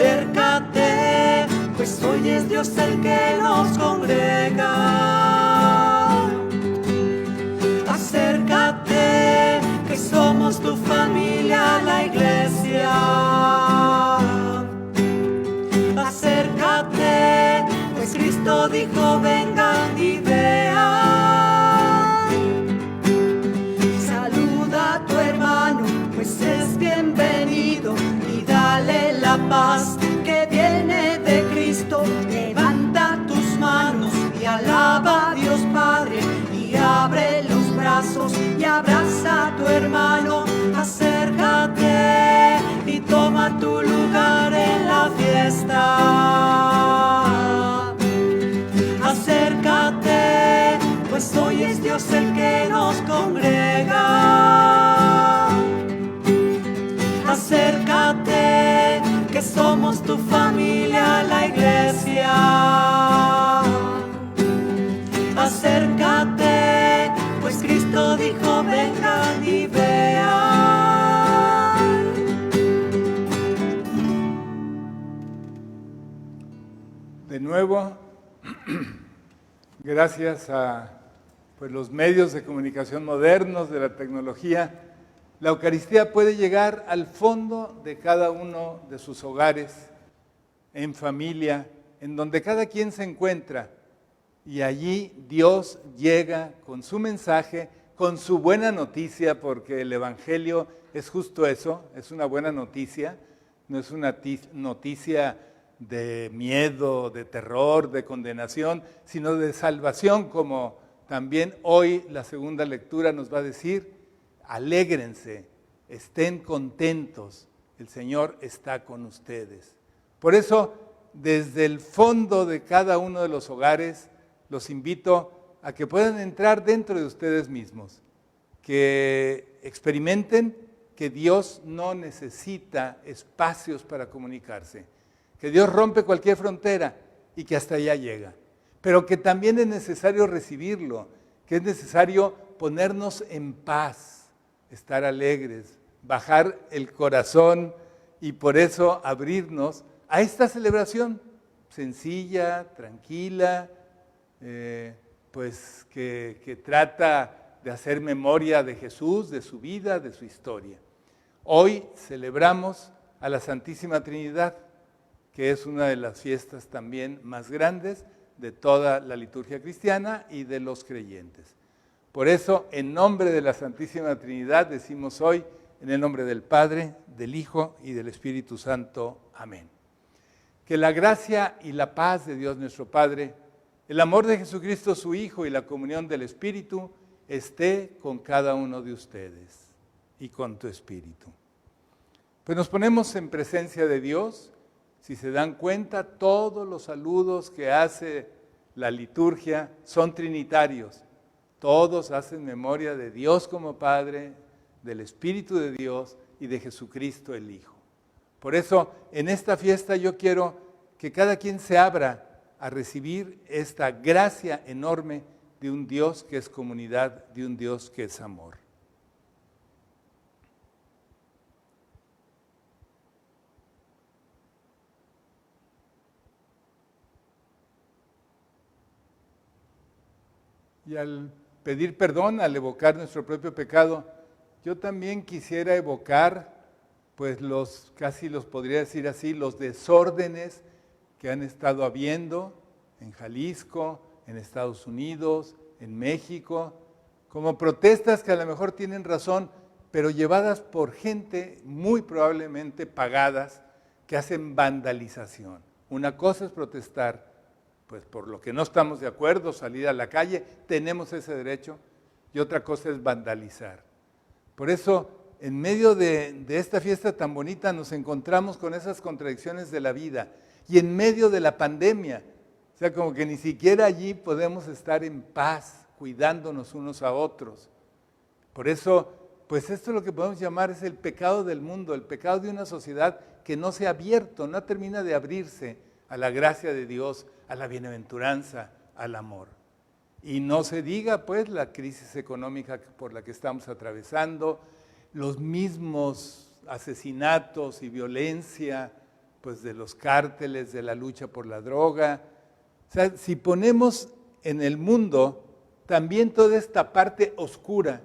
Acércate, pues hoy es Dios el que nos congrega. Acércate, que somos tu familia, la iglesia. Acércate, pues Cristo dijo, vengan y vean. Saluda a tu hermano, pues es bienvenido, y dale la paz que viene de Cristo. Levanta tus manos y alaba a Dios Padre, y abre los brazos y abraza a tu hermano. Acércate y toma tu lugar en la fiesta. Acércate, pues hoy es Dios el que nos congrega. Acércate, que somos tu familia, la iglesia. Acércate, pues Cristo dijo, vengan y vean. De nuevo, gracias a los medios de comunicación modernos, de la tecnología, la Eucaristía puede llegar al fondo de cada uno de sus hogares, en familia, en donde cada quien se encuentra. Y allí Dios llega con su mensaje, con su buena noticia, porque el Evangelio es justo eso, es una buena noticia, no es una noticia de miedo, de terror, de condenación, sino de salvación, como también hoy la segunda lectura nos va a decir. Alégrense, estén contentos, el Señor está con ustedes. Por eso, desde el fondo de cada uno de los hogares, los invito a que puedan entrar dentro de ustedes mismos, que experimenten que Dios no necesita espacios para comunicarse, que Dios rompe cualquier frontera y que hasta allá llega, pero que también es necesario recibirlo, que es necesario ponernos en paz, estar alegres, bajar el corazón y por eso abrirnos a esta celebración sencilla, tranquila, pues que trata de hacer memoria de Jesús, de su vida, de su historia. Hoy celebramos a la Santísima Trinidad, que es una de las fiestas también más grandes de toda la liturgia cristiana y de los creyentes. Por eso, en nombre de la Santísima Trinidad, decimos hoy, en el nombre del Padre, del Hijo y del Espíritu Santo. Amén. Que la gracia y la paz de Dios nuestro Padre, el amor de Jesucristo su Hijo y la comunión del Espíritu esté con cada uno de ustedes y con tu Espíritu. Pues nos ponemos en presencia de Dios. Si se dan cuenta, todos los saludos que hace la liturgia son trinitarios. Todos hacen memoria de Dios como Padre, del Espíritu de Dios y de Jesucristo el Hijo. Por eso, en esta fiesta yo quiero que cada quien se abra a recibir esta gracia enorme de un Dios que es comunidad, de un Dios que es amor. Y al pedir perdón, al evocar nuestro propio pecado, yo también quisiera evocar, pues casi los podría decir así, los desórdenes que han estado habiendo en Jalisco, en Estados Unidos, en México, como protestas que a lo mejor tienen razón, pero llevadas por gente muy probablemente pagadas que hacen vandalización. Una cosa es protestar, pues por lo que no estamos de acuerdo, salir a la calle, tenemos ese derecho, y otra cosa es vandalizar. Por eso, en medio de esta fiesta tan bonita, nos encontramos con esas contradicciones de la vida, y en medio de la pandemia, o sea, como que ni siquiera allí podemos estar en paz, cuidándonos unos a otros. Por eso, pues esto es lo que podemos llamar es el pecado del mundo, el pecado de una sociedad que no se ha abierto, no termina de abrirse a la gracia de Dios, a la bienaventuranza, al amor. Y no se diga pues la crisis económica por la que estamos atravesando, los mismos asesinatos y violencia pues de los cárteles, de la lucha por la droga. O sea, si ponemos en el mundo también toda esta parte oscura,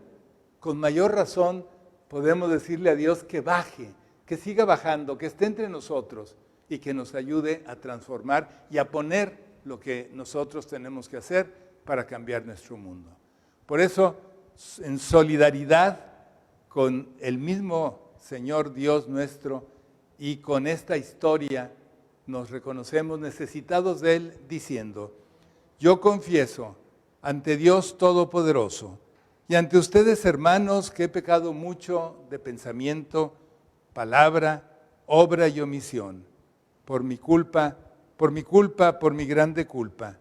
con mayor razón podemos decirle a Dios que baje, que siga bajando, que esté entre nosotros y que nos ayude a transformar y a poner lo que nosotros tenemos que hacer para cambiar nuestro mundo. Por eso, en solidaridad con el mismo Señor Dios nuestro y con esta historia, nos reconocemos necesitados de Él, diciendo: yo confieso ante Dios Todopoderoso y ante ustedes, hermanos, que he pecado mucho de pensamiento, palabra, obra y omisión, por mi grande culpa.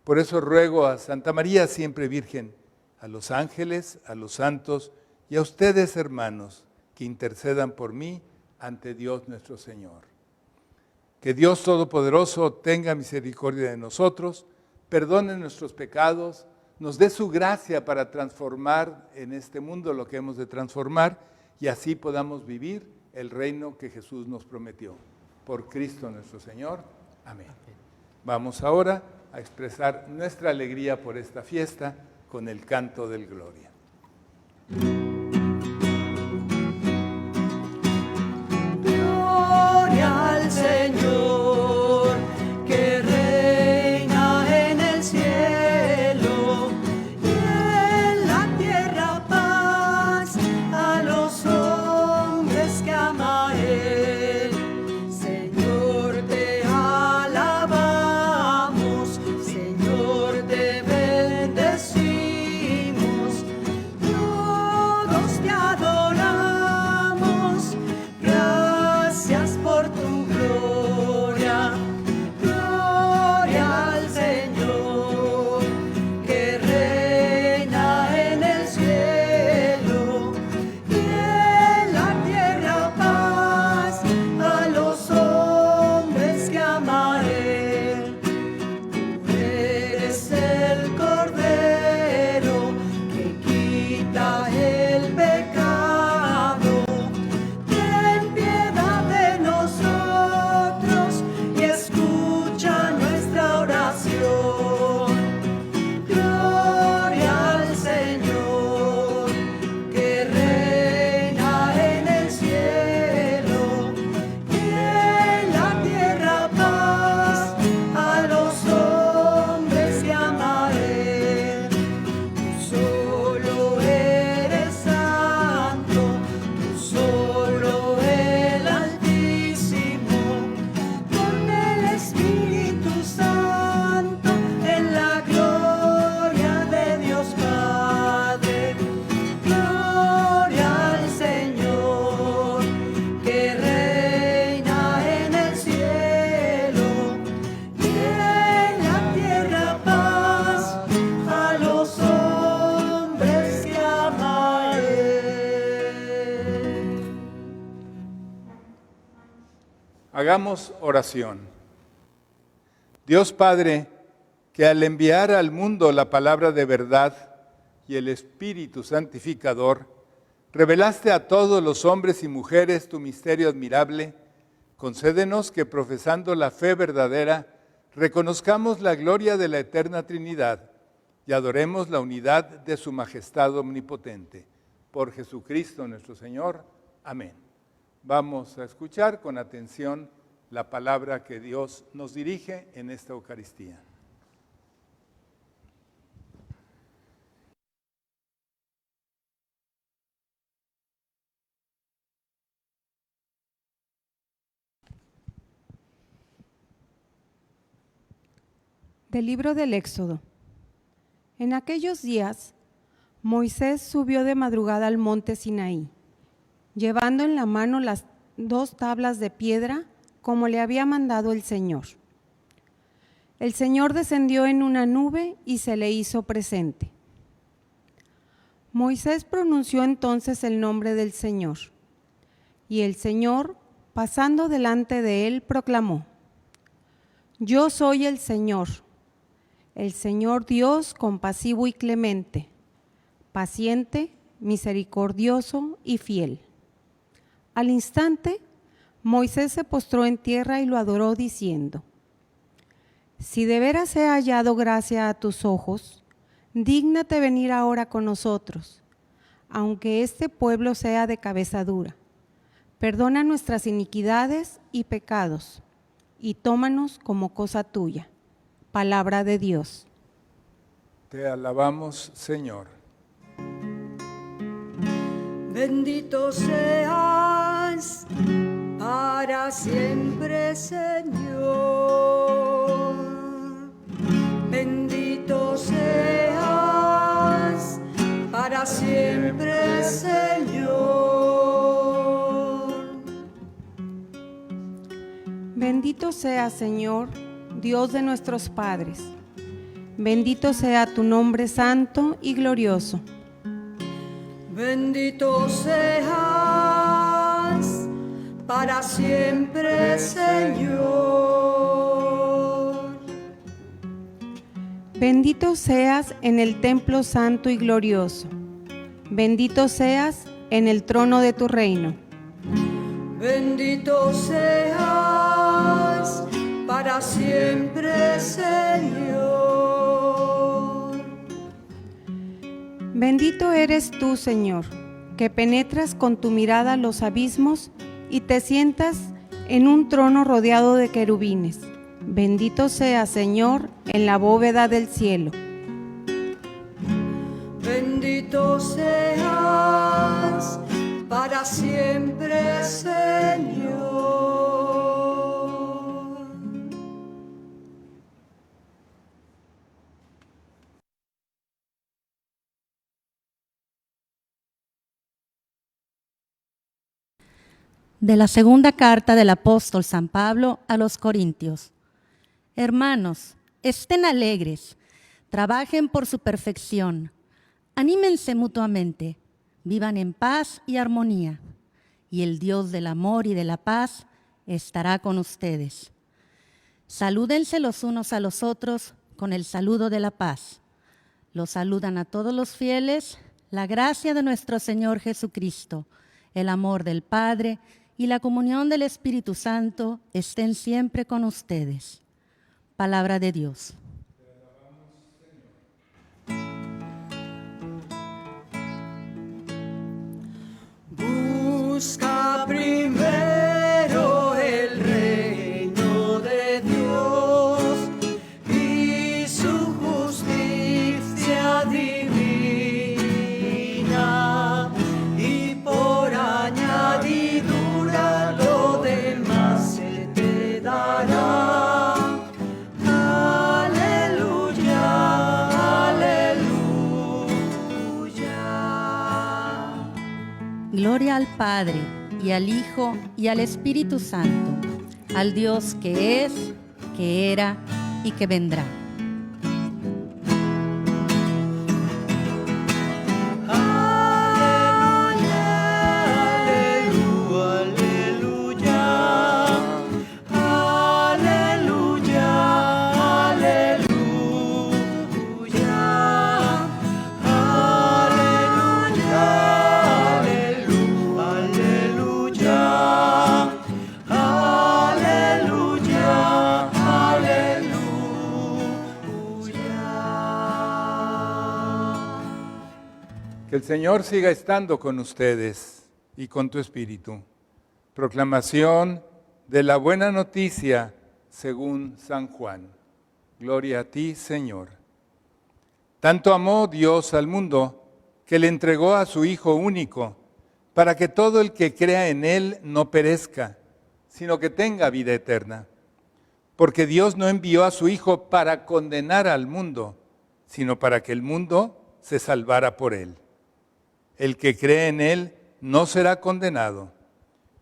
Por eso ruego a Santa María, siempre Virgen, a los ángeles, a los santos y a ustedes, hermanos, que intercedan por mí ante Dios nuestro Señor. Que Dios Todopoderoso tenga misericordia de nosotros, perdone nuestros pecados, nos dé su gracia para transformar en este mundo lo que hemos de transformar y así podamos vivir el reino que Jesús nos prometió. Por Cristo nuestro Señor. Amén. Vamos ahora a expresar nuestra alegría por esta fiesta con el canto del Gloria. Gloria al Señor, que reina en el cielo, y en la tierra paz a los hombres que ama Él. Señor, te alabamos, Señor, te bendecimos, todos te adoramos. Gracias por tu gloria, gloria al Señor, que reina en el cielo, y en la tierra paz a los hombres que ama Él. Tú eres el Cordero que quita el pecado. Ten piedad de nosotros y escucha nuestra oración. Gloria al Señor, que reina en el cielo, y en la tierra paz a los hombres que ama Él. Tú solo eres santo, tú solo el Altísimo, con el Espíritu Santo, en la gloria de Dios Padre. Gloria al Señor, que reina en el cielo, y en la tierra paz a los hombres que ama Él. Hagamos oración. Dios Padre, que al enviar al mundo la palabra de verdad y el Espíritu santificador, revelaste a todos los hombres y mujeres tu misterio admirable, concédenos que profesando la fe verdadera, reconozcamos la gloria de la eterna Trinidad y adoremos la unidad de su majestad omnipotente. Por Jesucristo nuestro Señor. Amén. Vamos a escuchar con atención la palabra que Dios nos dirige en esta Eucaristía. Del libro del Éxodo. En aquellos días, Moisés subió de madrugada al monte Sinaí, llevando en la mano las 2 tablas de piedra, como le había mandado el Señor. El Señor descendió en una nube y se le hizo presente. Moisés pronunció entonces el nombre del Señor, y el Señor, pasando delante de él, proclamó: Yo soy el Señor Dios compasivo y clemente, paciente, misericordioso y fiel. Al instante, Moisés se postró en tierra y lo adoró diciendo: Si de veras he hallado gracia a tus ojos, dígnate venir ahora con nosotros, aunque este pueblo sea de cabeza dura. Perdona nuestras iniquidades y pecados, y tómanos como cosa tuya. Palabra de Dios. Te alabamos, Señor. Bendito seas para siempre, Señor. Bendito seas para siempre, Señor. Bendito sea, Señor, Dios de nuestros padres. Bendito sea tu nombre santo y glorioso. Bendito seas para siempre, Señor. Bendito seas en el templo santo y glorioso. Bendito seas en el trono de tu reino. Bendito seas para siempre, Señor. Bendito eres tú, Señor, que penetras con tu mirada los abismos y te sientas en un trono rodeado de querubines. Bendito seas, Señor, en la bóveda del cielo. Bendito seas para siempre, Señor. De la segunda carta del apóstol San Pablo a los Corintios. Hermanos, estén alegres, trabajen por su perfección, anímense mutuamente, vivan en paz y armonía, y el Dios del amor y de la paz estará con ustedes. Salúdense los unos a los otros con el saludo de la paz. Los saludan a todos los fieles, la gracia de nuestro Señor Jesucristo, el amor del Padre y la comunión del Espíritu Santo estén siempre con ustedes. Palabra de Dios. Busca primero el reino de Dios y su justicia divina, y por añadidura lo demás se te dará. Aleluya, aleluya. Gloria al Padre, y al Hijo, y al Espíritu Santo, al Dios que es, que era y que vendrá. Que el Señor siga estando con ustedes y con tu espíritu. Proclamación de la buena noticia según San Juan. Gloria a ti, Señor. Tanto amó Dios al mundo que le entregó a su Hijo único, para que todo el que crea en Él no perezca, sino que tenga vida eterna. Porque Dios no envió a su Hijo para condenar al mundo, sino para que el mundo se salvara por Él. El que cree en Él no será condenado,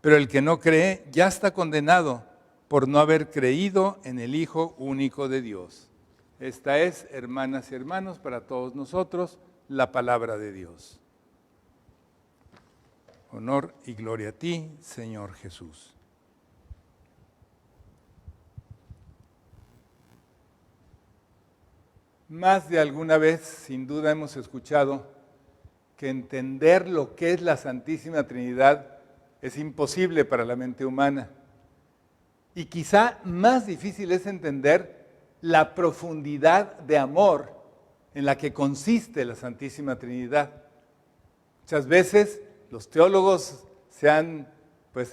pero el que no cree ya está condenado por no haber creído en el Hijo único de Dios. Esta es, hermanas y hermanos, para todos nosotros, la palabra de Dios. Honor y gloria a ti, Señor Jesús. Más de alguna vez, sin duda, hemos escuchado que entender lo que es la Santísima Trinidad es imposible para la mente humana. Y quizá más difícil es entender la profundidad de amor en la que consiste la Santísima Trinidad. Muchas veces los teólogos se han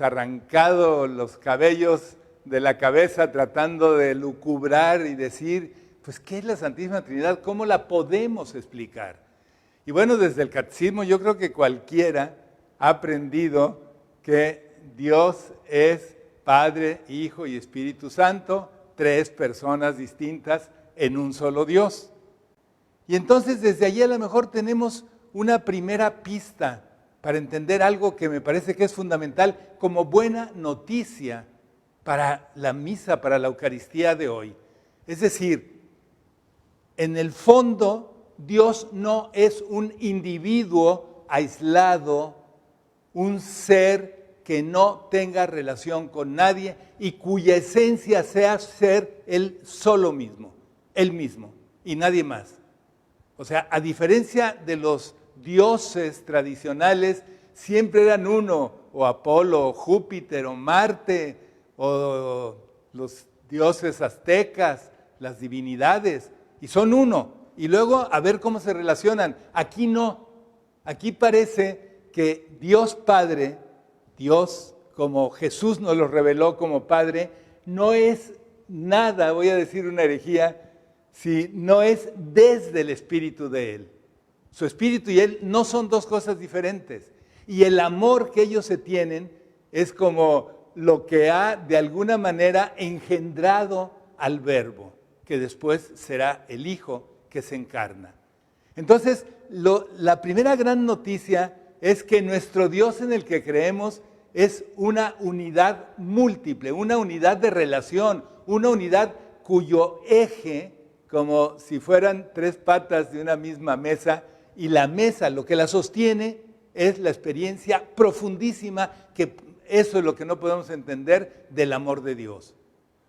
arrancado los cabellos de la cabeza tratando de lucubrar y decir, pues, ¿qué es la Santísima Trinidad? ¿Cómo la podemos explicar? Y bueno, desde el catecismo yo creo que cualquiera ha aprendido que Dios es Padre, Hijo y Espíritu Santo, 3 personas distintas en un solo Dios. Y entonces desde allí a lo mejor tenemos una primera pista para entender algo que me parece que es fundamental como buena noticia para la misa, para la Eucaristía de hoy. Es decir, en el fondo Dios no es un individuo aislado, un ser que no tenga relación con nadie y cuya esencia sea ser Él solo mismo, Él mismo y nadie más. O sea, a diferencia de los dioses tradicionales, siempre eran uno, o Apolo, o Júpiter, o Marte, o los dioses aztecas, las divinidades, y son uno. Y luego a ver cómo se relacionan. Aquí no, aquí parece que Dios Padre, Dios como Jesús nos lo reveló como Padre, no es nada, voy a decir una herejía, si no es desde el Espíritu de Él. Su Espíritu y Él no son dos cosas diferentes. Y el amor que ellos se tienen es como lo que ha de alguna manera engendrado al Verbo, que después será el Hijo que se encarna. Entonces, la primera gran noticia es que nuestro Dios en el que creemos es una unidad múltiple, una unidad de relación, una unidad cuyo eje, como si fueran 3 patas de una misma mesa, y la mesa, lo que la sostiene, es la experiencia profundísima, que eso es lo que no podemos entender del amor de Dios.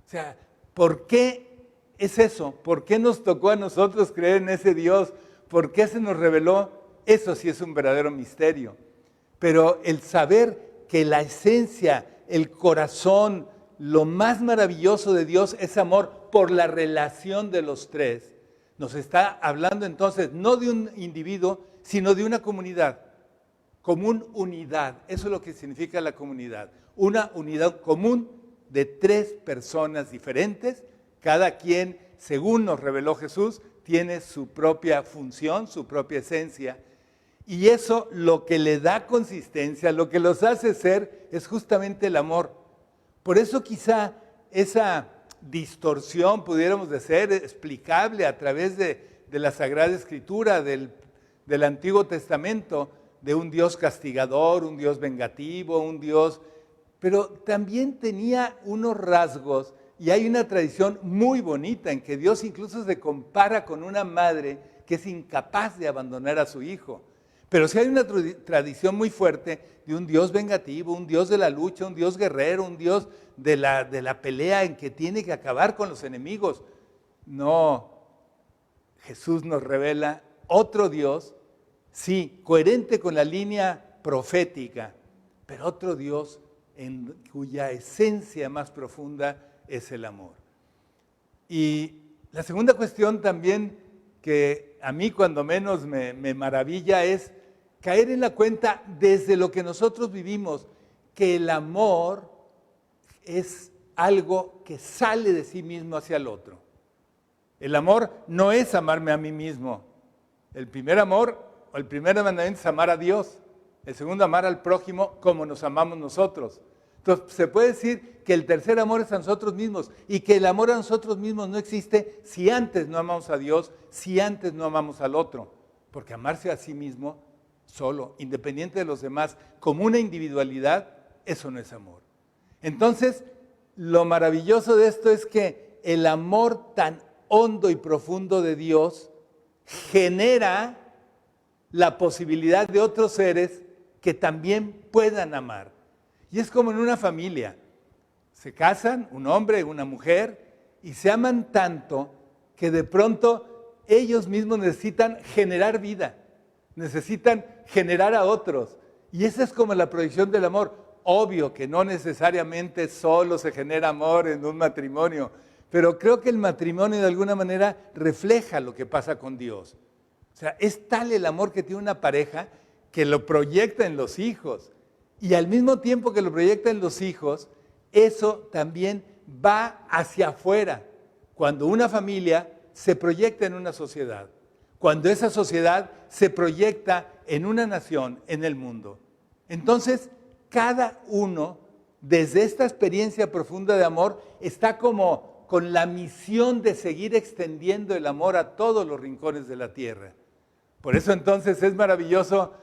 O sea, ¿por qué es eso? ¿Por qué nos tocó a nosotros creer en ese Dios? ¿Por qué se nos reveló? Eso sí es un verdadero misterio. Pero el saber que la esencia, el corazón, lo más maravilloso de Dios es amor por la relación de los 3. Nos está hablando entonces no de un individuo, sino de una comunidad. Común unidad, eso es lo que significa la comunidad. Una unidad común de 3 personas diferentes, cada quien, según nos reveló Jesús, tiene su propia función, su propia esencia. Y eso lo que le da consistencia, lo que los hace ser, es justamente el amor. Por eso quizá esa distorsión, pudiéramos decir, explicable a través de la Sagrada Escritura, del Antiguo Testamento, de un Dios castigador, un Dios vengativo, un Dios... Pero también tenía unos rasgos, y hay una tradición muy bonita en que Dios incluso se compara con una madre que es incapaz de abandonar a su hijo. Pero sí hay una tradición muy fuerte de un Dios vengativo, un Dios de la lucha, un Dios guerrero, un Dios de la pelea en que tiene que acabar con los enemigos. No, Jesús nos revela otro Dios, sí, coherente con la línea profética, pero otro Dios en cuya esencia más profunda es el amor. Y la segunda cuestión también que a mí cuando menos me maravilla es caer en la cuenta desde lo que nosotros vivimos, que el amor es algo que sale de sí mismo hacia el otro. El amor no es amarme a mí mismo. El primer amor, o el primer mandamiento es amar a Dios. El segundo, amar al prójimo como nos amamos nosotros. Entonces, se puede decir que el tercer amor es a nosotros mismos y que el amor a nosotros mismos no existe si antes no amamos a Dios, si antes no amamos al otro. Porque amarse a sí mismo, solo, independiente de los demás, como una individualidad, eso no es amor. Entonces, lo maravilloso de esto es que el amor tan hondo y profundo de Dios genera la posibilidad de otros seres que también puedan amar. Y es como en una familia. Se casan un hombre y una mujer y se aman tanto que de pronto ellos mismos necesitan generar vida, necesitan generar a otros. Y esa es como la proyección del amor. obvio que no necesariamente solo se genera amor en un matrimonio, pero creo que el matrimonio de alguna manera refleja lo que pasa con Dios. O sea, es tal el amor que tiene una pareja que lo proyecta en los hijos. Y al mismo tiempo que lo proyecta en los hijos, eso también va hacia afuera. Cuando una familia se proyecta en una sociedad, cuando esa sociedad se proyecta en una nación, en el mundo. Entonces, cada uno, desde esta experiencia profunda de amor, está como con la misión de seguir extendiendo el amor a todos los rincones de la tierra. Por eso entonces es maravilloso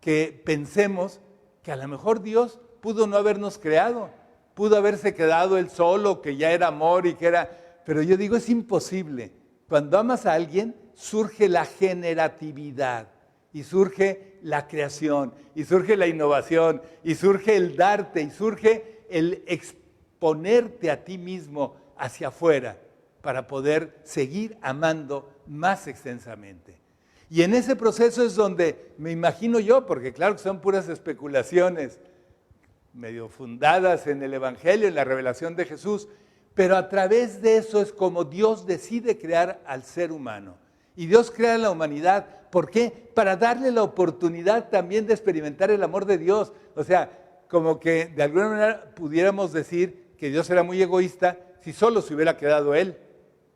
que pensemos que a lo mejor Dios pudo no habernos creado, pudo haberse quedado Él solo, que ya era amor y que era... Pero yo digo, es imposible. Cuando amas a alguien, surge la generatividad, y surge la creación, y surge la innovación, y surge el darte, y surge el exponerte a ti mismo hacia afuera para poder seguir amando más extensamente. Y en ese proceso es donde me imagino yo, porque claro que son puras especulaciones, medio fundadas en el Evangelio, en la revelación de Jesús, pero a través de eso es como Dios decide crear al ser humano. Y Dios crea la humanidad. ¿Por qué? Para darle la oportunidad también de experimentar el amor de Dios. O sea, como que de alguna manera pudiéramos decir que Dios era muy egoísta si solo se hubiera quedado Él.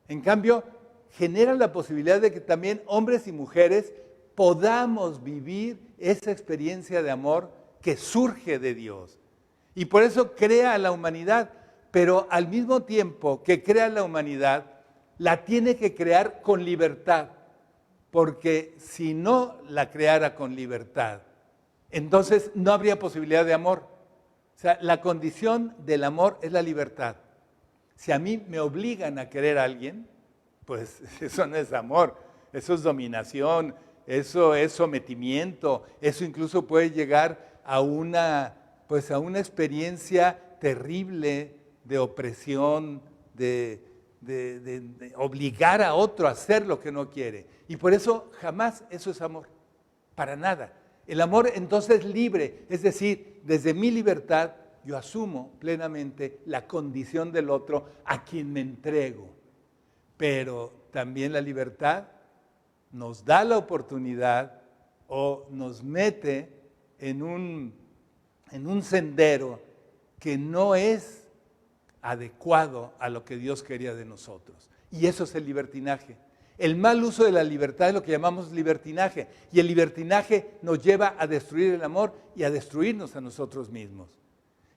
En cambio, genera la posibilidad de que también hombres y mujeres podamos vivir esa experiencia de amor que surge de Dios. Y por eso crea a la humanidad, pero al mismo tiempo que crea la humanidad, la tiene que crear con libertad, porque si no la creara con libertad, entonces no habría posibilidad de amor. O sea, la condición del amor es la libertad. Si a mí me obligan a querer a alguien, pues eso no es amor, eso es dominación, eso es sometimiento, eso incluso puede llegar a una experiencia terrible de opresión, de obligar a otro a hacer lo que no quiere. Y por eso jamás eso es amor, para nada. El amor entonces es libre, es decir, desde mi libertad yo asumo plenamente la condición del otro a quien me entrego. Pero también la libertad nos da la oportunidad o nos mete en un sendero que no es adecuado a lo que Dios quería de nosotros. Y eso es el libertinaje. El mal uso de la libertad es lo que llamamos libertinaje. Y el libertinaje nos lleva a destruir el amor y a destruirnos a nosotros mismos.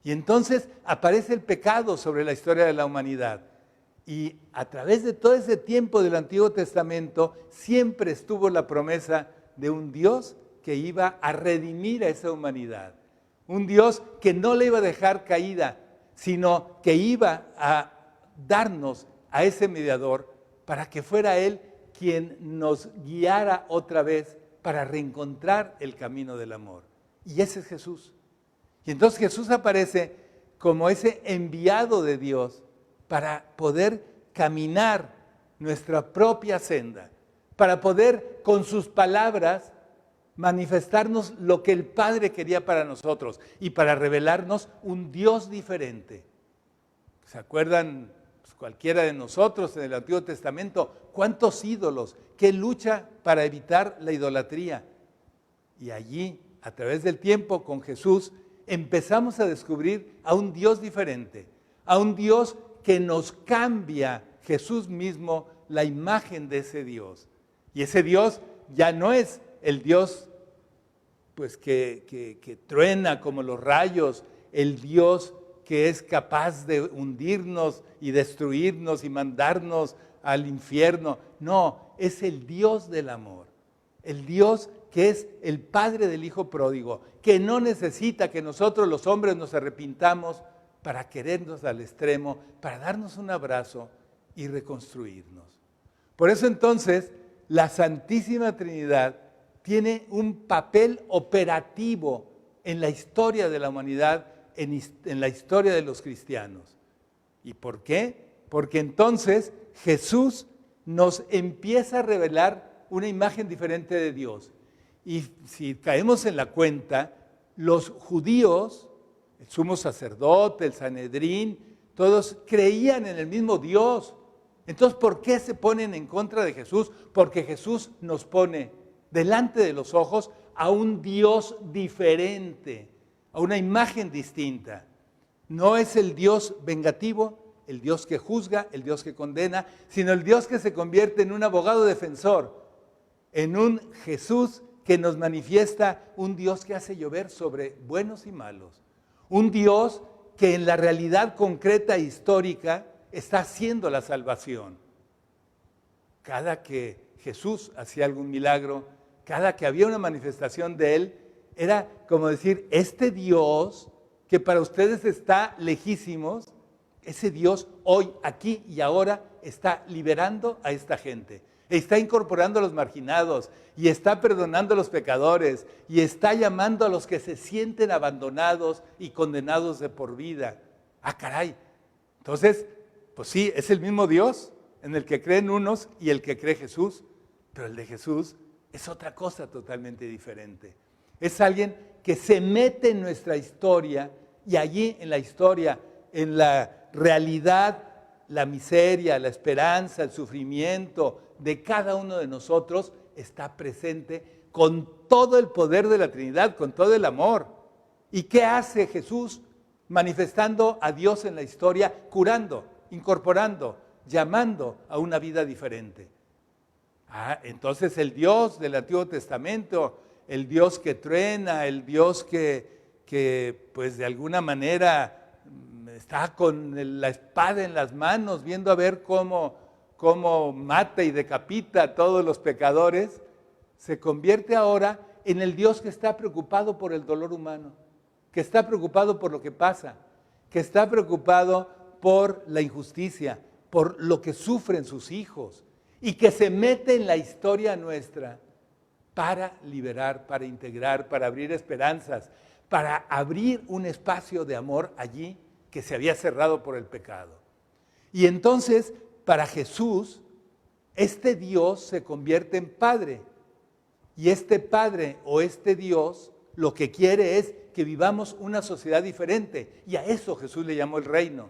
Y entonces aparece el pecado sobre la historia de la humanidad. Y a través de todo ese tiempo del Antiguo Testamento siempre estuvo la promesa de un Dios que iba a redimir a esa humanidad. Un Dios que no le iba a dejar caída, sino que iba a darnos a ese mediador para que fuera Él quien nos guiara otra vez para reencontrar el camino del amor. Y ese es Jesús. Y entonces Jesús aparece como ese enviado de Dios para poder caminar nuestra propia senda, para poder con sus palabras manifestarnos lo que el Padre quería para nosotros y para revelarnos un Dios diferente. ¿Se acuerdan cualquiera de nosotros en el Antiguo Testamento? ¿Cuántos ídolos? ¿Qué lucha para evitar la idolatría? Y allí, a través del tiempo, con Jesús, empezamos a descubrir a un Dios diferente, a un Dios que nos cambia, Jesús mismo, la imagen de ese Dios. Y ese Dios ya no es el Dios pues que truena como los rayos, el Dios que es capaz de hundirnos y destruirnos y mandarnos al infierno. No, es el Dios del amor, el Dios que es el Padre del Hijo pródigo, que no necesita que nosotros los hombres nos arrepintamos para querernos al extremo, para darnos un abrazo y reconstruirnos. Por eso entonces la Santísima Trinidad tiene un papel operativo en la historia de la humanidad, en la historia de los cristianos. ¿Y por qué? Porque entonces Jesús nos empieza a revelar una imagen diferente de Dios. Y si caemos en la cuenta, los judíos el sumo sacerdote, el Sanedrín, todos creían en el mismo Dios. Entonces, ¿por qué se ponen en contra de Jesús? Porque Jesús nos pone delante de los ojos a un Dios diferente, a una imagen distinta. No es el Dios vengativo, el Dios que juzga, el Dios que condena, sino el Dios que se convierte en un abogado defensor, en un Jesús que nos manifiesta un Dios que hace llover sobre buenos y malos. Un Dios que en la realidad concreta e histórica está haciendo la salvación. Cada que Jesús hacía algún milagro, cada que había una manifestación de Él, era como decir, este Dios que para ustedes está lejísimos, ese Dios hoy, aquí y ahora está liberando a esta gente. Está incorporando a los marginados y está perdonando a los pecadores y está llamando a los que se sienten abandonados y condenados de por vida. Ah, caray. Entonces, pues sí, es el mismo Dios en el que creen unos y el que cree Jesús, pero el de Jesús es otra cosa totalmente diferente. Es alguien que se mete en nuestra historia y allí en la historia, en la realidad, la miseria, la esperanza, el sufrimiento de cada uno de nosotros está presente con todo el poder de la Trinidad, con todo el amor. ¿Y qué hace Jesús? Manifestando a Dios en la historia, curando, incorporando, llamando a una vida diferente. Entonces el Dios del Antiguo Testamento, el Dios que truena, el Dios que pues de alguna manera está con la espada en las manos, viendo a ver cómo mata y decapita a todos los pecadores, se convierte ahora en el Dios que está preocupado por el dolor humano, que está preocupado por lo que pasa, que está preocupado por la injusticia, por lo que sufren sus hijos, y que se mete en la historia nuestra para liberar, para integrar, para abrir esperanzas, para abrir un espacio de amor allí que se había cerrado por el pecado. Y entonces, para Jesús, este Dios se convierte en Padre. Y este Padre o este Dios lo que quiere es que vivamos una sociedad diferente. Y a eso Jesús le llamó el reino.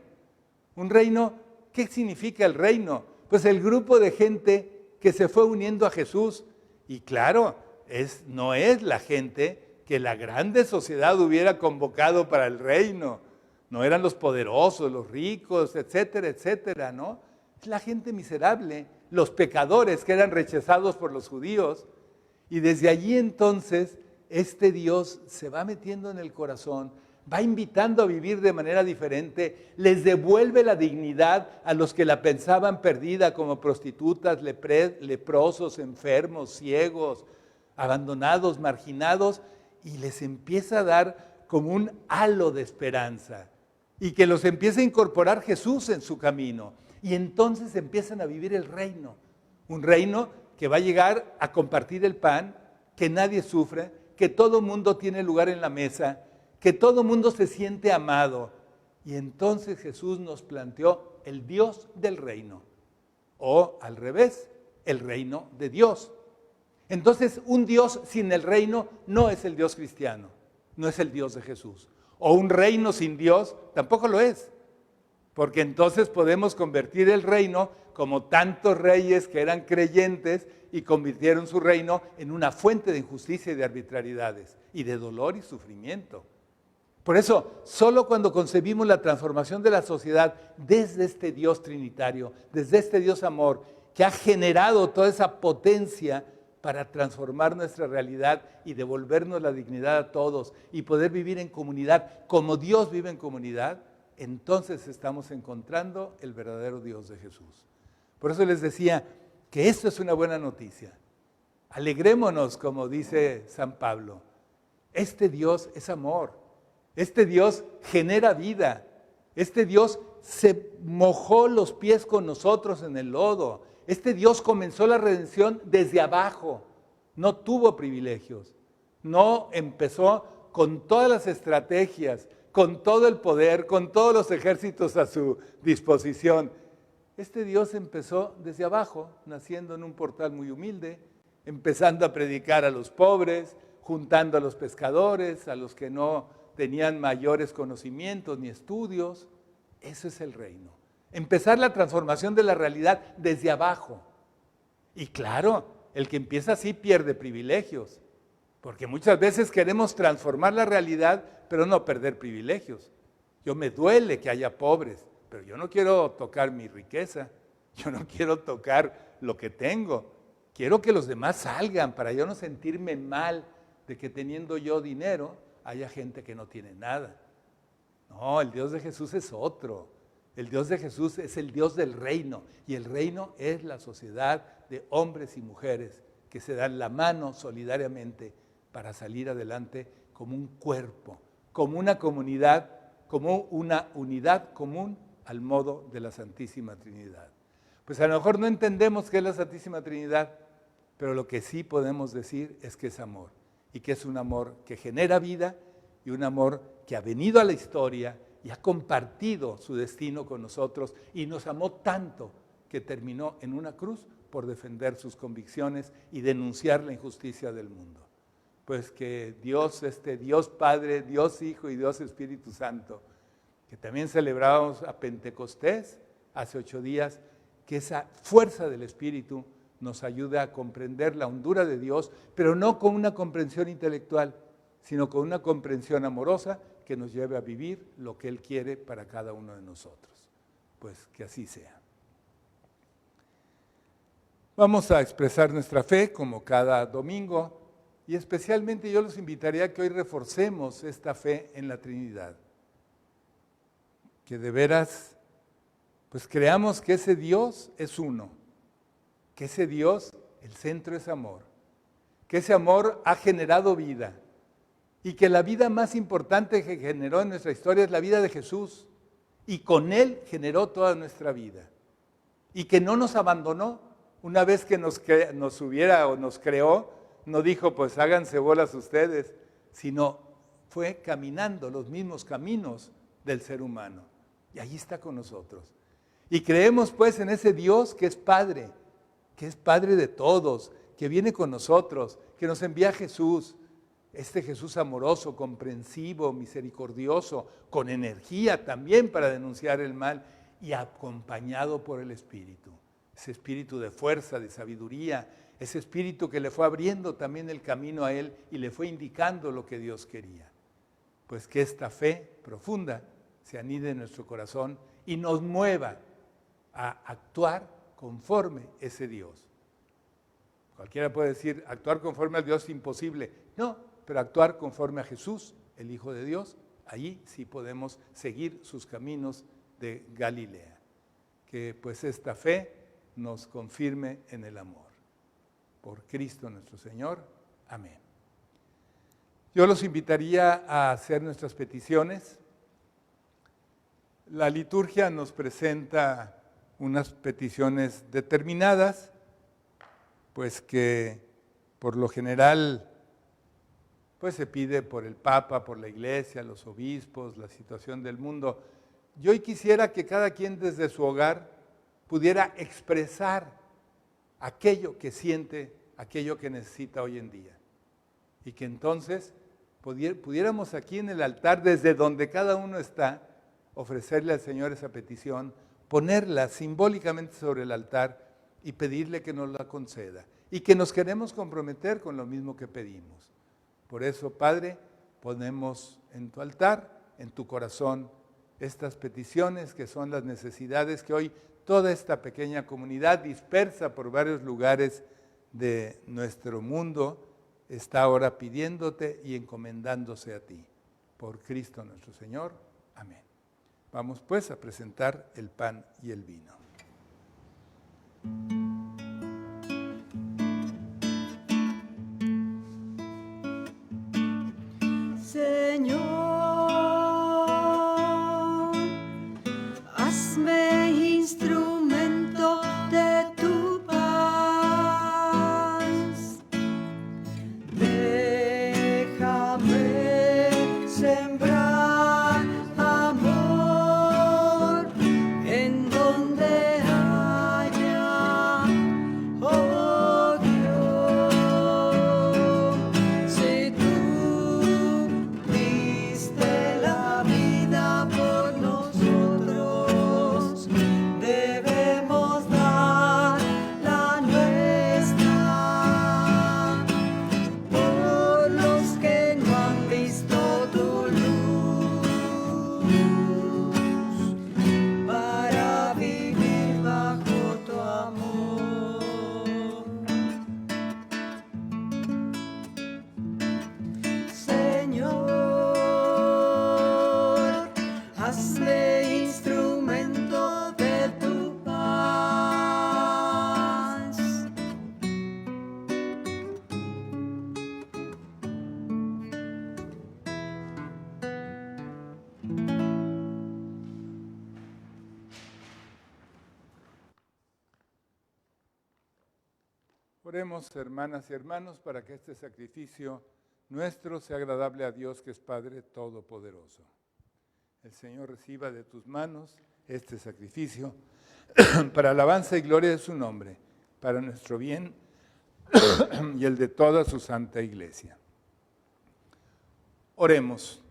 Un reino, ¿qué significa el reino? Pues el grupo de gente que se fue uniendo a Jesús. Y claro, no es la gente que la grande sociedad hubiera convocado para el reino. No eran los poderosos, los ricos, etcétera, etcétera, ¿no? Es la gente miserable, los pecadores que eran rechazados por los judíos. Y desde allí entonces, este Dios se va metiendo en el corazón, va invitando a vivir de manera diferente, les devuelve la dignidad a los que la pensaban perdida como prostitutas, leprosos, enfermos, ciegos, abandonados, marginados, y les empieza a dar como un halo de esperanza y que los empieza a incorporar Jesús en su camino. Y entonces empiezan a vivir el reino, un reino que va a llegar a compartir el pan, que nadie sufre, que todo mundo tiene lugar en la mesa, que todo mundo se siente amado. Y entonces Jesús nos planteó el Dios del reino, o al revés, el reino de Dios. Entonces, un Dios sin el reino no es el Dios cristiano, no es el Dios de Jesús. O un reino sin Dios tampoco lo es, porque entonces podemos convertir el reino como tantos reyes que eran creyentes y convirtieron su reino en una fuente de injusticia y de arbitrariedades y de dolor y sufrimiento. Por eso, solo cuando concebimos la transformación de la sociedad desde este Dios trinitario, desde este Dios amor, que ha generado toda esa potencia para transformar nuestra realidad y devolvernos la dignidad a todos y poder vivir en comunidad como Dios vive en comunidad, entonces estamos encontrando el verdadero Dios de Jesús. Por eso les decía que esto es una buena noticia. Alegrémonos, como dice San Pablo. Este Dios es amor. Este Dios genera vida. Este Dios se mojó los pies con nosotros en el lodo. Este Dios comenzó la redención desde abajo. No tuvo privilegios. No empezó con todas las estrategias, con todo el poder, con todos los ejércitos a su disposición. Este Dios empezó desde abajo, naciendo en un portal muy humilde, empezando a predicar a los pobres, juntando a los pescadores, a los que no tenían mayores conocimientos ni estudios. Eso es el reino. Empezar la transformación de la realidad desde abajo. Y claro, el que empieza así pierde privilegios, porque muchas veces queremos transformar la realidad, pero no perder privilegios. Yo me duele que haya pobres, pero yo no quiero tocar mi riqueza, yo no quiero tocar lo que tengo. Quiero que los demás salgan para yo no sentirme mal de que teniendo yo dinero haya gente que no tiene nada. No, el Dios de Jesús es otro. El Dios de Jesús es el Dios del reino, y el reino es la sociedad de hombres y mujeres que se dan la mano solidariamente para salir adelante como un cuerpo, como una comunidad, como una unidad común al modo de la Santísima Trinidad. Pues a lo mejor no entendemos qué es la Santísima Trinidad, pero lo que sí podemos decir es que es amor, y que es un amor que genera vida y un amor que ha venido a la historia y ha compartido su destino con nosotros y nos amó tanto que terminó en una cruz por defender sus convicciones y denunciar la injusticia del mundo. Pues que Dios, Dios Padre, Dios Hijo y Dios Espíritu Santo, que también celebrábamos a Pentecostés hace 8 días, que esa fuerza del Espíritu nos ayude a comprender la hondura de Dios, pero no con una comprensión intelectual, sino con una comprensión amorosa que nos lleve a vivir lo que Él quiere para cada uno de nosotros. Pues que así sea. Vamos a expresar nuestra fe como cada domingo, y especialmente yo los invitaría a que hoy reforcemos esta fe en la Trinidad. Que de veras, pues creamos que ese Dios es uno, que ese Dios, el centro es amor, que ese amor ha generado vida, y que la vida más importante que generó en nuestra historia es la vida de Jesús, y con Él generó toda nuestra vida, y que no nos abandonó. Una vez que nos creó, no dijo, pues háganse bolas ustedes, sino fue caminando los mismos caminos del ser humano, y ahí está con nosotros. Y creemos pues en ese Dios que es Padre de todos, que viene con nosotros, que nos envía a Jesús, este Jesús amoroso, comprensivo, misericordioso, con energía también para denunciar el mal y acompañado por el Espíritu. Ese espíritu de fuerza, de sabiduría, ese espíritu que le fue abriendo también el camino a Él y le fue indicando lo que Dios quería. Pues que esta fe profunda se anide en nuestro corazón y nos mueva a actuar conforme ese Dios. Cualquiera puede decir, actuar conforme al Dios es imposible. No, pero actuar conforme a Jesús, el Hijo de Dios, allí sí podemos seguir sus caminos de Galilea. Que pues esta fe nos confirme en el amor. Por Cristo nuestro Señor. Amén. Yo los invitaría a hacer nuestras peticiones. La liturgia nos presenta unas peticiones determinadas, pues que por lo general pues se pide por el Papa, por la Iglesia, los obispos, la situación del mundo. Yo hoy quisiera que cada quien desde su hogar pudiera expresar aquello que siente, aquello que necesita hoy en día. Y que entonces pudiéramos aquí en el altar, desde donde cada uno está, ofrecerle al Señor esa petición, ponerla simbólicamente sobre el altar y pedirle que nos la conceda. Y que nos queremos comprometer con lo mismo que pedimos. Por eso, Padre, ponemos en tu altar, en tu corazón, estas peticiones que son las necesidades que hoy toda esta pequeña comunidad dispersa por varios lugares de nuestro mundo está ahora pidiéndote y encomendándose a ti. Por Cristo nuestro Señor. Amén. Vamos pues a presentar el pan y el vino. Señor, hazme instrumento de tu paz. Déjame sembrar amor en donde haya odio. Si tú diste Oremos, hermanas y hermanos, para que este sacrificio nuestro sea agradable a Dios, que es Padre Todopoderoso. El Señor reciba de tus manos este sacrificio para alabanza y gloria de su nombre, para nuestro bien y el de toda su santa iglesia. Oremos.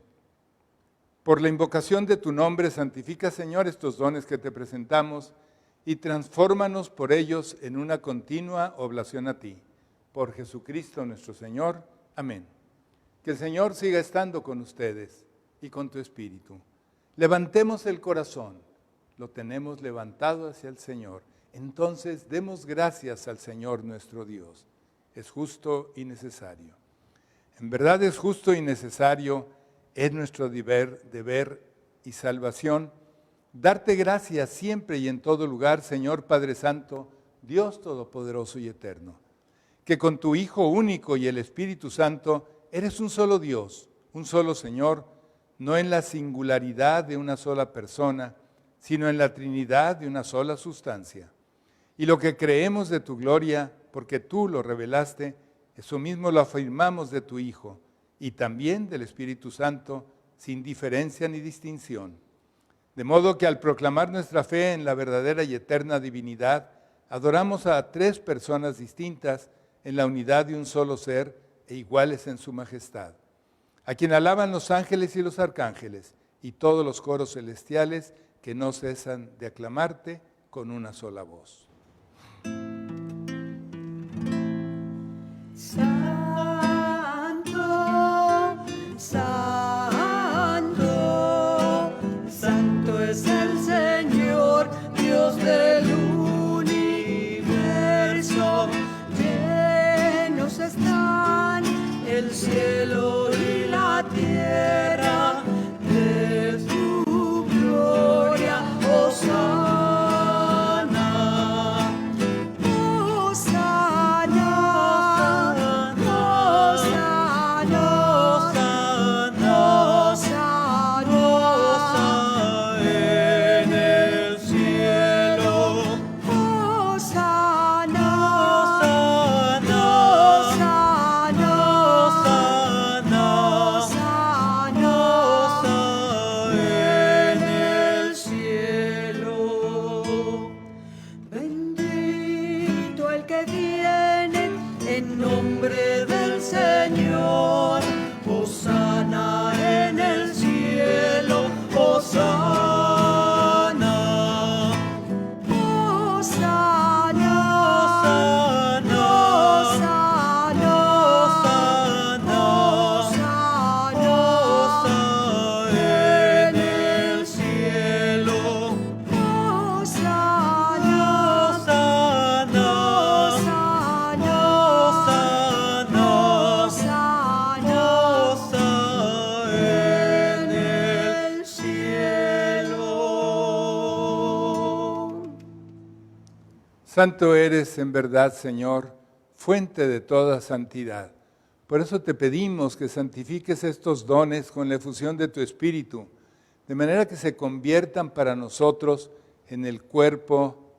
Por la invocación de tu nombre, santifica, Señor, estos dones que te presentamos y transfórmanos por ellos en una continua oblación a ti. Por Jesucristo nuestro Señor. Amén. Que el Señor siga estando con ustedes y con tu espíritu. Levantemos el corazón, lo tenemos levantado hacia el Señor. Entonces demos gracias al Señor nuestro Dios. Es justo y necesario. En verdad es justo y necesario, es nuestro deber y salvación, darte gracias siempre y en todo lugar, Señor Padre Santo, Dios Todopoderoso y Eterno, que con tu Hijo único y el Espíritu Santo eres un solo Dios, un solo Señor, no en la singularidad de una sola persona, sino en la Trinidad de una sola sustancia. Y lo que creemos de tu gloria, porque tú lo revelaste, eso mismo lo afirmamos de tu Hijo y también del Espíritu Santo, sin diferencia ni distinción. De modo que al proclamar nuestra fe en la verdadera y eterna divinidad, adoramos a tres personas distintas en la unidad de un solo ser e iguales en su majestad, a quien alaban los ángeles y los arcángeles y todos los coros celestiales que no cesan de aclamarte con una sola voz. Santo, santo, santo es el Señor, Dios del universo. Llenos están el cielo y la tierra de su gloria. Hosana. Santo eres en verdad, Señor, fuente de toda santidad. Por eso te pedimos que santifiques estos dones con la efusión de tu Espíritu, de manera que se conviertan para nosotros en el cuerpo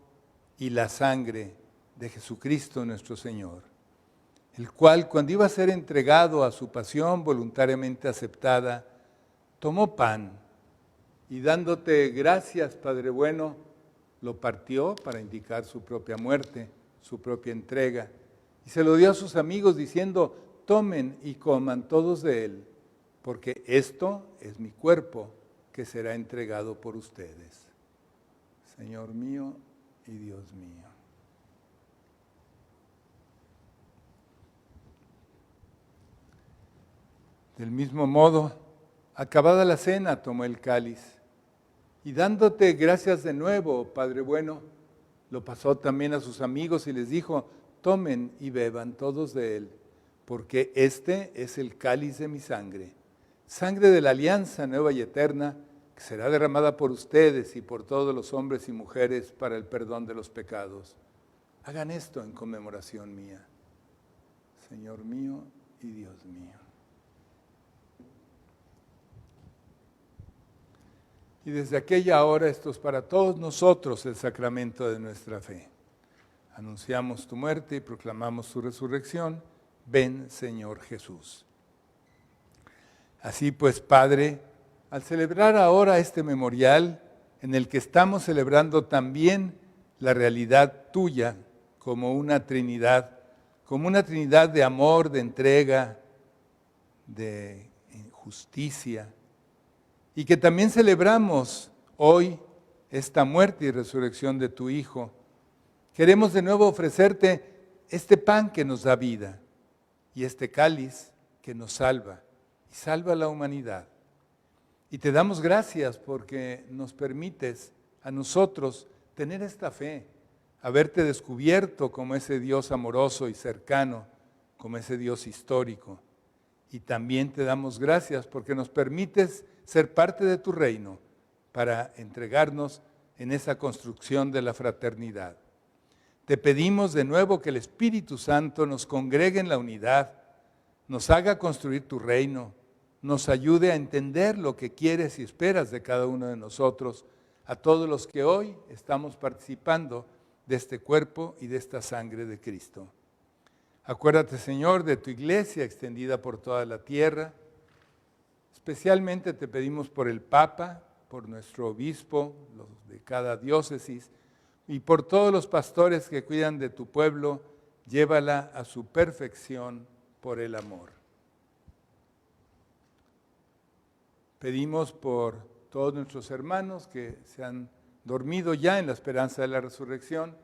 y la sangre de Jesucristo nuestro Señor, el cual, cuando iba a ser entregado a su pasión voluntariamente aceptada, tomó pan y dándote gracias, Padre bueno, lo partió para indicar su propia muerte, su propia entrega, y se lo dio a sus amigos diciendo: tomen y coman todos de él, porque esto es mi cuerpo que será entregado por ustedes. Señor mío y Dios mío. Del mismo modo, acabada la cena, tomó el cáliz, y dándote gracias de nuevo, Padre bueno, lo pasó también a sus amigos y les dijo: tomen y beban todos de él, porque este es el cáliz de mi sangre, sangre de la alianza nueva y eterna, que será derramada por ustedes y por todos los hombres y mujeres para el perdón de los pecados. Hagan esto en conmemoración mía. Señor mío y Dios mío. Y desde aquella hora esto es para todos nosotros el sacramento de nuestra fe. Anunciamos tu muerte y proclamamos tu resurrección. Ven, Señor Jesús. Así pues, Padre, al celebrar ahora este memorial en el que estamos celebrando también la realidad tuya como una Trinidad de amor, de entrega, de justicia, y que también celebramos hoy esta muerte y resurrección de tu Hijo, queremos de nuevo ofrecerte este pan que nos da vida y este cáliz que nos salva y salva a la humanidad. Y te damos gracias porque nos permites a nosotros tener esta fe, haberte descubierto como ese Dios amoroso y cercano, como ese Dios histórico. Y también te damos gracias porque nos permites ser parte de tu reino para entregarnos en esa construcción de la fraternidad. Te pedimos de nuevo que el Espíritu Santo nos congregue en la unidad, nos haga construir tu reino, nos ayude a entender lo que quieres y esperas de cada uno de nosotros, a todos los que hoy estamos participando de este cuerpo y de esta sangre de Cristo. Acuérdate, Señor, de tu iglesia extendida por toda la tierra. Especialmente te pedimos por el Papa, por nuestro obispo, los de cada diócesis, y por todos los pastores que cuidan de tu pueblo, llévala a su perfección por el amor. Pedimos por todos nuestros hermanos que se han dormido ya en la esperanza de la resurrección,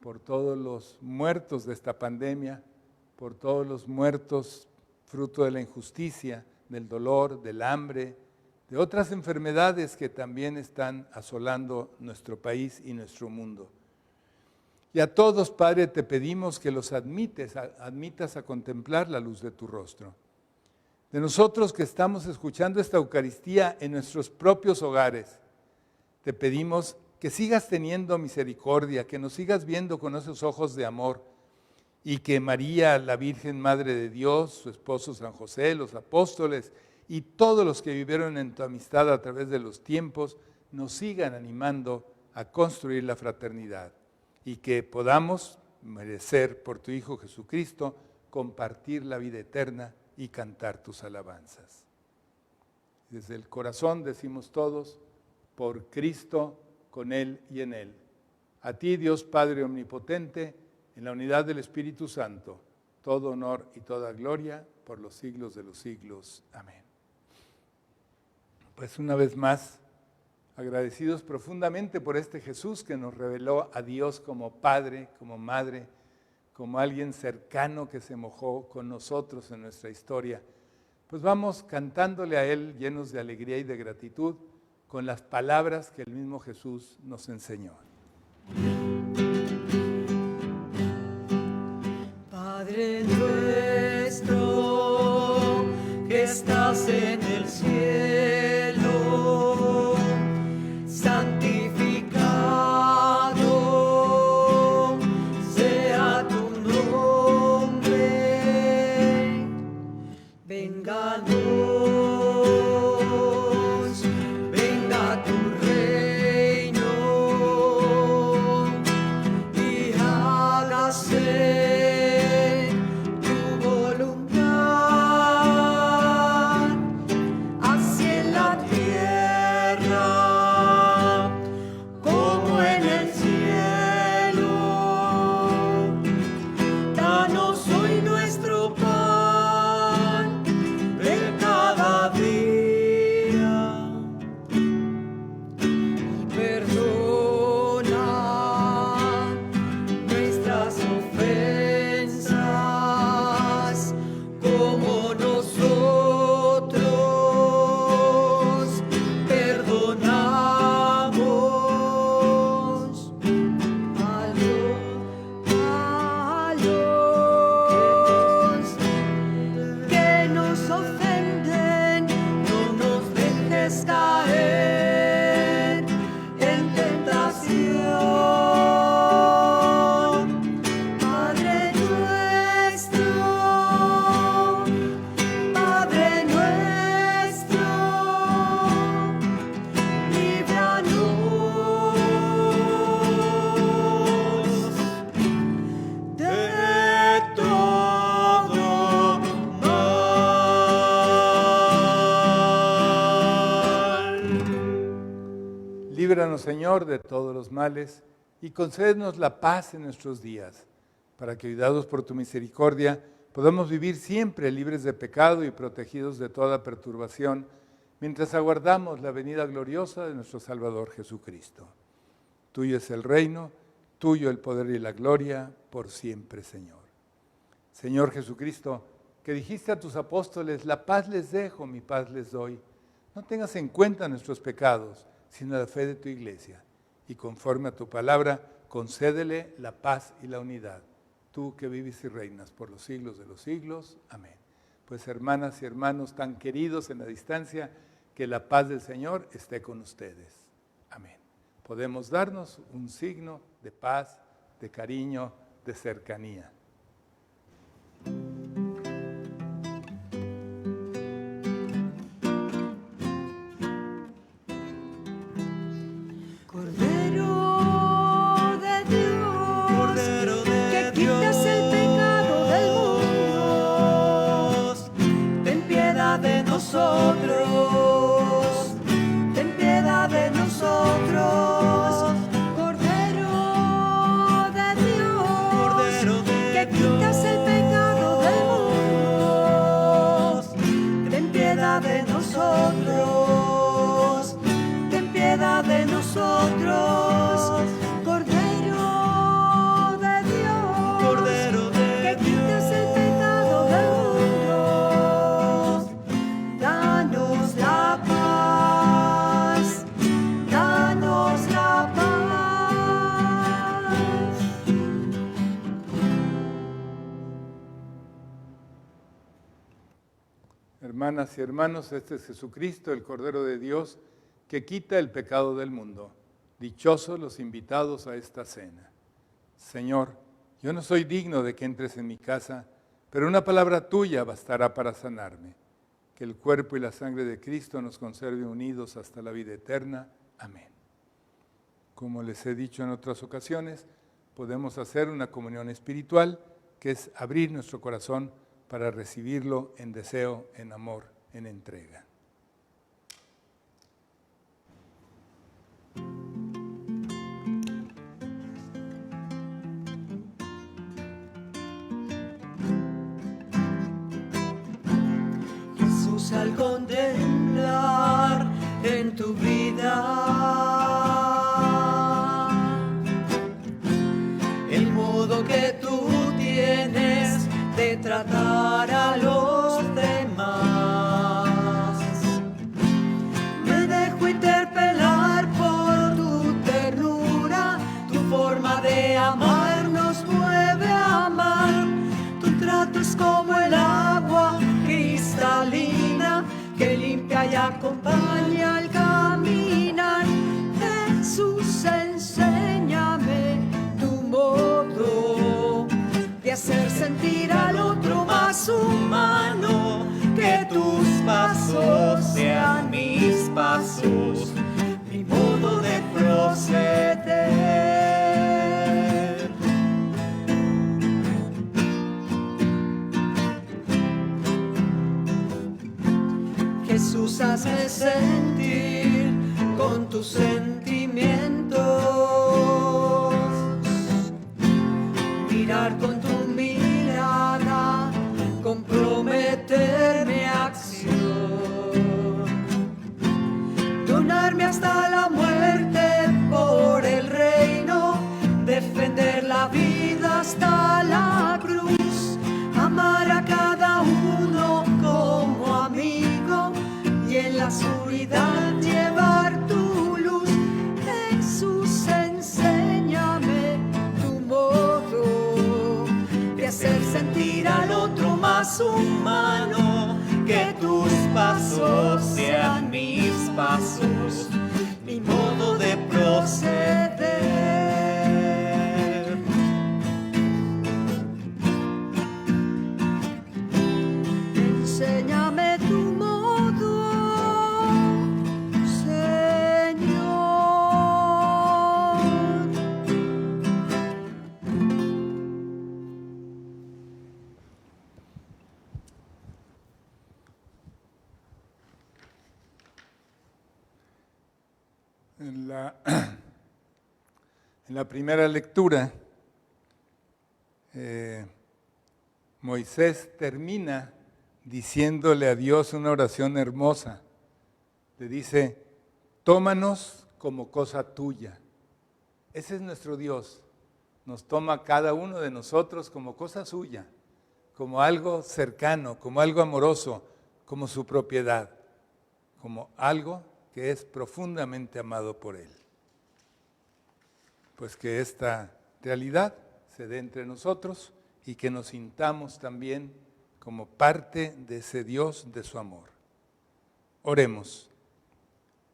por todos los muertos de esta pandemia, por todos los muertos fruto de la injusticia, del dolor, del hambre, de otras enfermedades que también están asolando nuestro país y nuestro mundo. Y a todos, Padre, te pedimos que los admitas a contemplar la luz de tu rostro. De nosotros que estamos escuchando esta Eucaristía en nuestros propios hogares, te pedimos que sigas teniendo misericordia, que nos sigas viendo con esos ojos de amor y que María, la Virgen Madre de Dios, su esposo San José, los apóstoles y todos los que vivieron en tu amistad a través de los tiempos, nos sigan animando a construir la fraternidad y que podamos merecer por tu Hijo Jesucristo compartir la vida eterna y cantar tus alabanzas. Desde el corazón decimos todos, por Cristo, con Él y en Él. A ti, Dios Padre Omnipotente, en la unidad del Espíritu Santo, todo honor y toda gloria por los siglos de los siglos. Amén. Pues una vez más, agradecidos profundamente por este Jesús que nos reveló a Dios como Padre, como Madre, como alguien cercano que se mojó con nosotros en nuestra historia. Pues vamos cantándole a Él llenos de alegría y de gratitud con las palabras que el mismo Jesús nos enseñó. Padre nuestro que estás en el cielo, santificado sea tu nombre, venga a nos, venga tu reino y hágase tu voluntad, así en la tierra Líbranos, Señor, de todos los males y concédenos la paz en nuestros días, para que, ayudados por tu misericordia, podamos vivir siempre libres de pecado y protegidos de toda perturbación, mientras aguardamos la venida gloriosa de nuestro Salvador Jesucristo. Tuyo es el reino, tuyo el poder y la gloria, por siempre, Señor. Señor Jesucristo, que dijiste a tus apóstoles, la paz les dejo, mi paz les doy. No tengas en cuenta nuestros pecados, sino la fe de tu iglesia. Y conforme a tu palabra, concédele la paz y la unidad. Tú que vives y reinas por los siglos de los siglos. Amén. Pues hermanas y hermanos tan queridos en la distancia, que la paz del Señor esté con ustedes. Amén. Podemos darnos un signo de paz, de cariño, de cercanía. Cordero de Dios, que quitas el pecado del mundo, ten piedad de nosotros, ten piedad de nosotros. Cordero de Dios, que quitas el pecado del mundo, ten piedad de nosotros, ten piedad de nosotros. Cordero de Dios, que quitas el pecado del mundo, danos la paz, danos la paz. Hermanas y hermanos, este es Jesucristo, el Cordero de Dios, que quita el pecado del mundo. Dichosos los invitados a esta cena. Señor, yo no soy digno de que entres en mi casa, pero una palabra tuya bastará para sanarme. Que el cuerpo y la sangre de Cristo nos conserve unidos hasta la vida eterna. Amén. Como les he dicho en otras ocasiones, podemos hacer una comunión espiritual, que es abrir nuestro corazón para recibirlo en deseo, en amor, en entrega. Jesús, al contemplar en tu vida el modo que tú tienes de tratar a los demás, me dejo interpelar por tu ternura, tu forma de amar nos mueve a amar. Tu trato es como el agua cristalina que limpia y acompaña al caminar. Jesús, enséñame tu modo de hacer sentir al otro más humano, que tus pasos sean mis pasos, mi modo de proceder. Jesús, hazme sentir con tus sentimientos, mirar con tu mirada, comprometerme a acción, donarme hasta la muerte por el reino, defender la vida hasta la cruz, amar a cada uno como amigo y en la oscuridad llevar tu luz. Jesús, enséñame tu modo de hacer sentir al otro más humano, que tus pasos sean mis pasos, mi modo de proceder. Enséñame tu modo, Señor. En la primera lectura, Moisés termina diciéndole a Dios una oración hermosa. Le dice, tómanos como cosa tuya. Ese es nuestro Dios. Nos toma a cada uno de nosotros como cosa suya, como algo cercano, como algo amoroso, como su propiedad, como algo que es profundamente amado por Él. Pues que esta realidad se dé entre nosotros y que nos sintamos también como parte de ese Dios, de su amor. Oremos.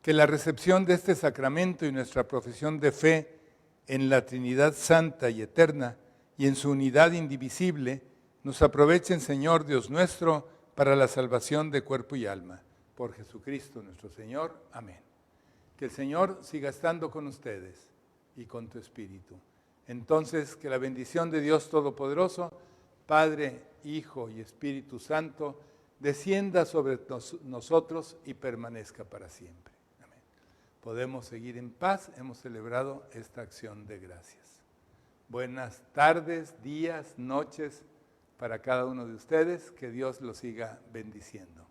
Que la recepción de este sacramento y nuestra profesión de fe en la Trinidad Santa y Eterna y en su unidad indivisible nos aprovechen, Señor Dios nuestro, para la salvación de cuerpo y alma. Por Jesucristo nuestro Señor. Amén. Que el Señor siga estando con ustedes y con tu espíritu. Entonces, que la bendición de Dios Todopoderoso, Padre, Hijo y Espíritu Santo, descienda sobre nosotros y permanezca para siempre. Amén. Podemos seguir en paz. Hemos celebrado esta acción de gracias. Buenas tardes, días, noches para cada uno de ustedes. Que Dios los siga bendiciendo.